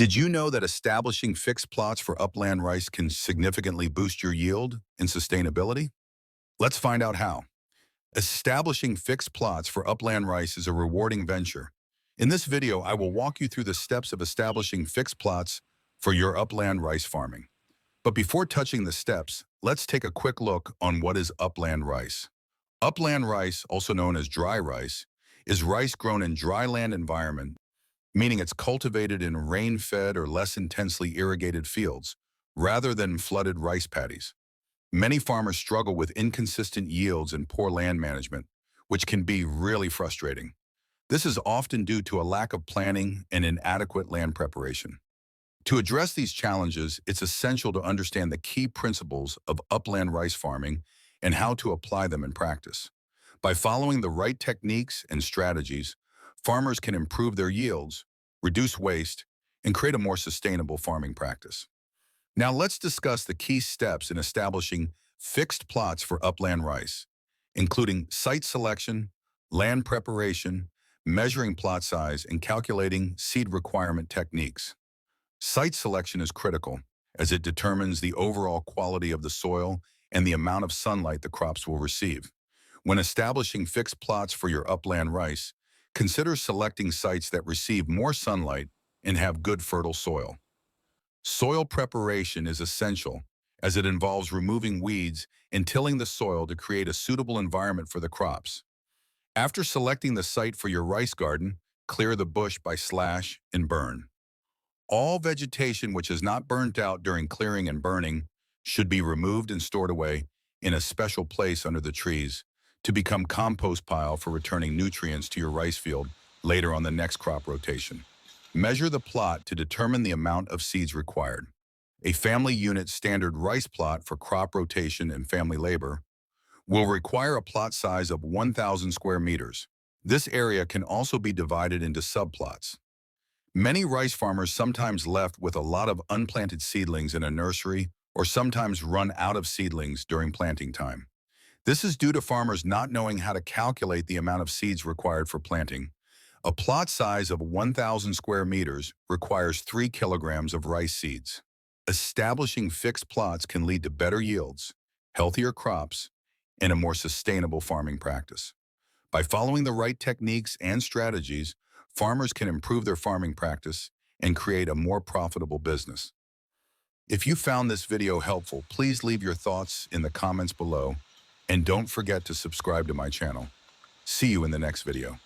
Did you know that establishing fixed plots for upland rice can significantly boost your yield and sustainability? Let's find out how. Establishing fixed plots for upland rice is a rewarding venture. In this video, I will walk you through the steps of establishing fixed plots for your upland rice farming. But before touching the steps, let's take a quick look on what is upland rice. Upland rice, also known as dry rice, is rice grown in dry land environment, meaning it's cultivated in rain-fed or less intensely irrigated fields, rather than flooded rice paddies. Many farmers struggle with inconsistent yields and poor land management, which can be really frustrating. This is often due to a lack of planning and inadequate land preparation. To address these challenges, it's essential to understand the key principles of upland rice farming and how to apply them in practice. By following the right techniques and strategies, farmers can improve their yields, reduce waste, and create a more sustainable farming practice. Now let's discuss the key steps in establishing fixed plots for upland rice, including site selection, land preparation, measuring plot size, and calculating seed requirement techniques. Site selection is critical, as it determines the overall quality of the soil and the amount of sunlight the crops will receive. When establishing fixed plots for your upland rice, consider selecting sites that receive more sunlight and have good fertile soil. Soil preparation is essential, as it involves removing weeds and tilling the soil to create a suitable environment for the crops. After selecting the site for your rice garden, clear the bush by slash and burn. All vegetation which is not burnt out during clearing and burning should be removed and stored away in a special place under the trees to become compost pile for returning nutrients to your rice field later on the next crop rotation. Measure the plot to determine the amount of seeds required. A family unit standard rice plot for crop rotation and family labor will require a plot size of 1,000 square meters. This area can also be divided into subplots. Many rice farmers sometimes left with a lot of unplanted seedlings in a nursery or sometimes run out of seedlings during planting time. This is due to farmers not knowing how to calculate the amount of seeds required for planting. A plot size of 1,000 square meters requires 3 kilograms of rice seeds. Establishing fixed plots can lead to better yields, healthier crops, and a more sustainable farming practice. By following the right techniques and strategies, farmers can improve their farming practice and create a more profitable business. If you found this video helpful, please leave your thoughts in the comments below, and don't forget to subscribe to my channel. See you in the next video.